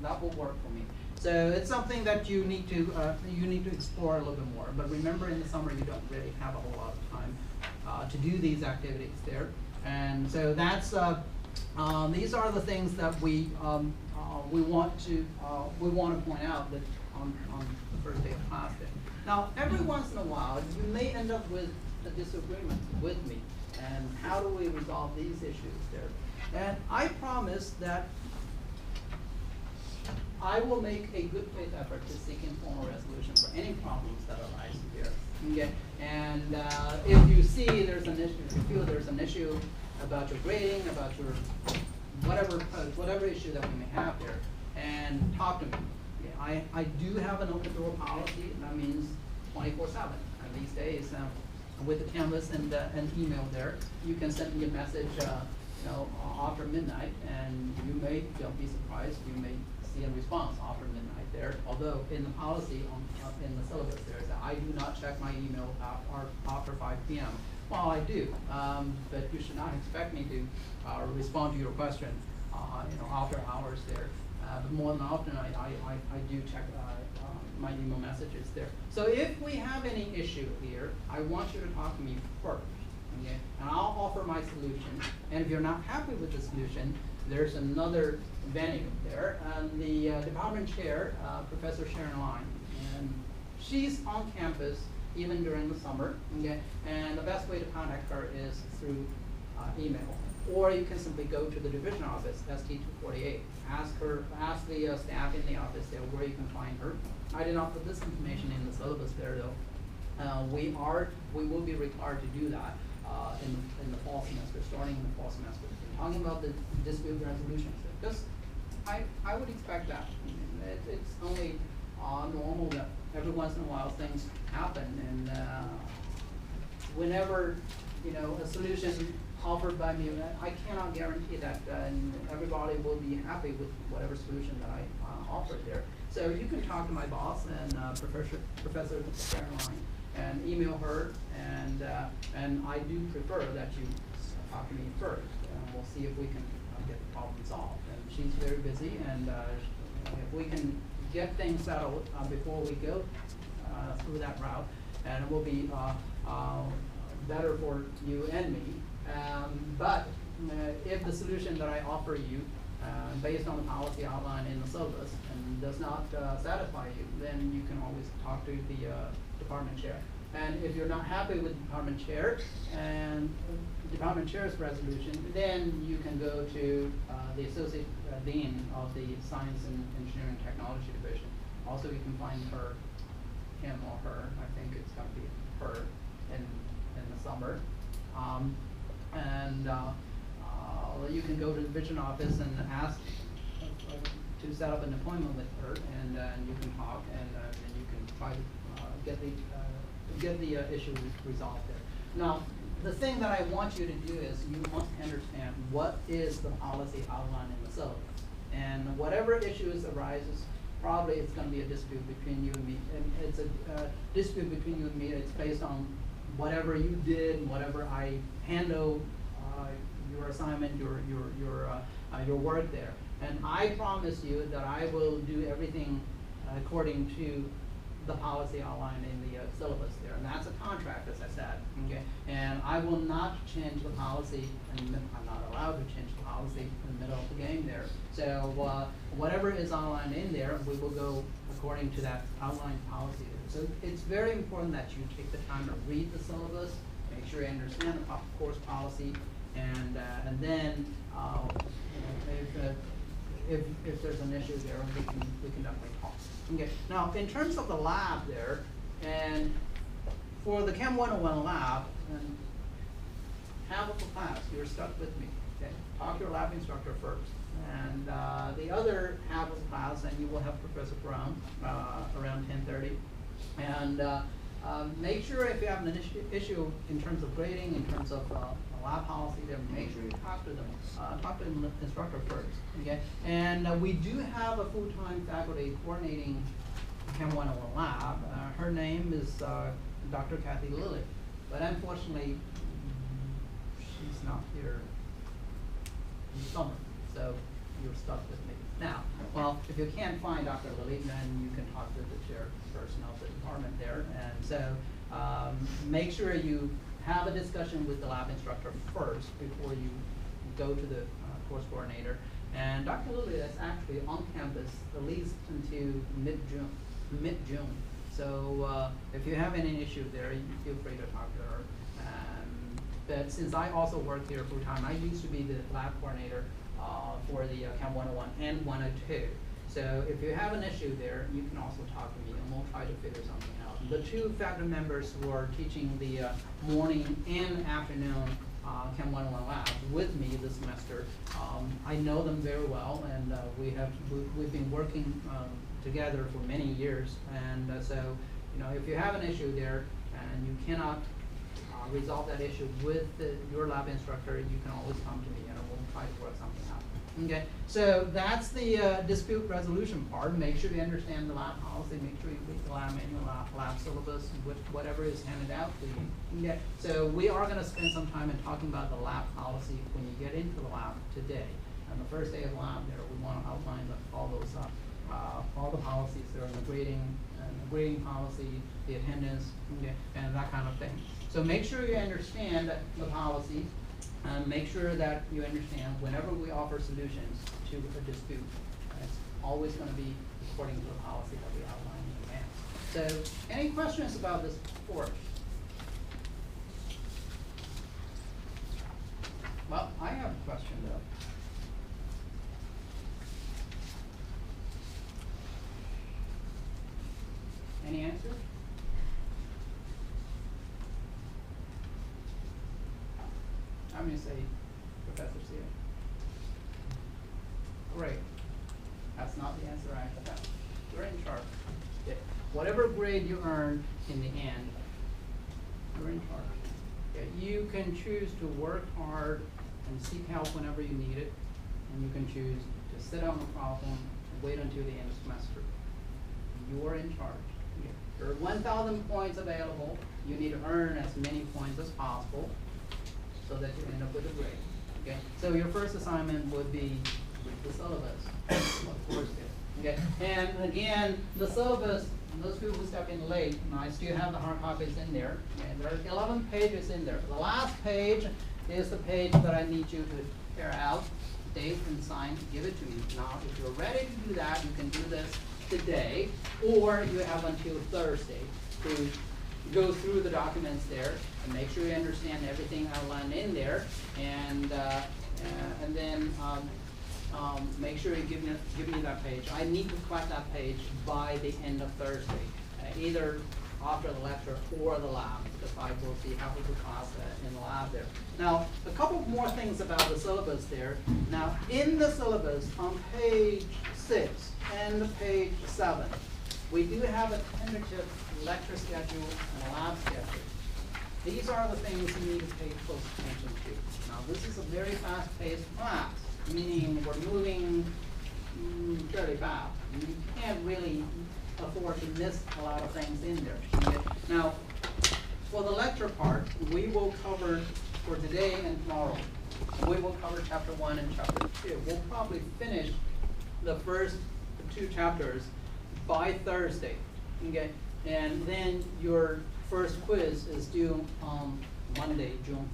that will work for me. So it's something that you need to explore a little bit more. But remember, in the summer you don't really have a whole lot of time to do these activities there. And so that's these are the things that we want to point out that on the first day of class there. Now, every once in a while, you may end up with a disagreement with me. And how do we resolve these issues there? And I promise that I will make a good faith effort to seek informal resolution for any problems that arise here. Okay? And if you see there's an issue, if you feel there's an issue about your grading, about your whatever issue that we may have there, and talk to me. Okay? I do have an open door policy, and that means 24/7. And these days, with the Canvas and email there, you can send me a message after midnight, and you may, don't be surprised, you may see a response after midnight there. Although in the policy, in the syllabus there, is that I do not check my email after 5 p.m. Well, I do, but you should not expect me to respond to your question, after hours there. But more than often, I do check my email messages there. So if we have any issue here, I want you to talk to me first, okay? And I'll offer my solution. And if you're not happy with the solution, there's another venue there. And the department chair, Professor Sharon Line, and she's on campus even during the summer, okay? And the best way to contact her is through email. Or you can simply go to the division office, ST248. Ask the staff in the office there where you can find her. I did not put this information in the syllabus there though. We will be required to do that in the fall semester, starting in the fall semester. Talking about the dispute resolutions, because I would expect that. It's only normal that every once in a while things happen, and whenever a solution offered by me, I cannot guarantee that everybody will be happy with whatever solution that I offered there. So you can talk to my boss and Professor Caroline and email her, and I do prefer that you talk to me first, and we'll see if we can get the problem solved. And she's very busy, and if we can get things settled before we go through that route, and it will be better for you and me. But if the solution that I offer you, based on the policy outlined in the syllabus, and does not satisfy you, then you can always talk to the department chair. And if you're not happy with the department chair and department chair's resolution, then you can go to the associate dean of the Science and Engineering Technology Division. Also, you can find him or her. I think it's going to be her in the summer. You can go to the division office and ask to set up an appointment with her, and you can talk, and you can try to get the issue resolved there. Now, the thing that I want you to do is you want to understand what is the policy outlined in the syllabus, and whatever issues arises, probably it's going to be a dispute between you and me. And it's a dispute between you and me. It's based on whatever you did, whatever I handle, your assignment, your work there. And I promise you that I will do everything according to the policy outlined in the syllabus there. And that's a contract, as I said. Okay? And I will not change the policy, and I'm not allowed to change the policy in the middle of the game there. So whatever is outlined in there, we will go according to that outlined policy there. So it's very important that you take the time to read the syllabus, make sure you understand the course policy, and then if there's an issue there, we can definitely talk. Okay. Now, in terms of the lab there, and for the Chem 101 lab, and half of the class, you're stuck with me. Okay. Talk to your lab instructor first, and the other half of the class, and you will have Professor Brown around 10:30, and make sure if you have an issue in terms of grading, in terms of lab policy, then make sure you talk to them. Talk to the instructor first. Okay, and we do have a full-time faculty coordinating Chem 101 lab. Her name is Dr. Kathy Lilly, but unfortunately, she's not here in the summer, so you're stuck with me. Now, email. If you can't find Dr. Lilly, then you can talk to the chairperson of the department there. And so make sure you have a discussion with the lab instructor first before you go to the course coordinator. And Dr. Lilly is actually on campus at least until mid-June. So if you have any issue there, you feel free to talk to her. But since I also work here full time, I used to be the lab coordinator for the Chem 101 and 102. So if you have an issue there, you can also talk to me and we'll try to figure something out. The two faculty members who are teaching the morning and afternoon Chem 101 labs with me this semester, I know them very well, and we've been working together for many years. And so, if you have an issue there and you cannot resolve that issue with your lab instructor, you can always come to me and we'll try to work something out. Okay, so that's the dispute resolution part. Make sure you understand the lab policy, make sure you read the lab manual, lab syllabus, whatever is handed out to you. Okay, so we are going to spend some time in talking about the lab policy when you get into the lab today. And the first day of lab there, we want to outline all the policies there, the grading policy, the attendance, okay, and that kind of thing. So make sure you understand the policy, and make sure that you understand whenever we offer solutions to a dispute, it's always going to be according to the policy that we outline in advance. So any questions about this course? Well, I have a question though. Any answers? I'm going to say Professor Sear. Great. That's not the answer I expected. You're in charge. Okay. Whatever grade you earn in the end, you're in charge. Okay. You can choose to work hard and seek help whenever you need it, and you can choose to sit on the problem and wait until the end of the semester. You are in charge. Okay. There are 1,000 points available. You need to earn as many points as possible, so that you end up with a grade. Okay, so your first assignment would be the syllabus, of course. Okay, and again, the syllabus. Those people who step in late, I still have the hard copies in there. Okay, there are 11 pages in there. The last page is the page that I need you to tear out, date and sign, give it to me. Now, if you're ready to do that, you can do this today, or you have until Thursday to go through the documents there and make sure you understand everything outlined in there, and then make sure you give me that page. I need to collect that page by the end of Thursday, either after the lecture or the lab, because I will be having the class in the lab there. Now, a couple more things about the syllabus there. Now, in the syllabus on page 6 and page 7, we do have a tentative lecture schedule and a lab schedule. These are the things you need to pay close attention to. Now, this is a very fast-paced class, meaning we're moving fairly fast. You can't really afford to miss a lot of things in there. Okay? Now, for the lecture part, we will cover for today and tomorrow. We will cover chapter 1 and chapter 2. We'll probably finish the first 2 chapters by Thursday. Okay, and then your first quiz is due on Monday, June 1st.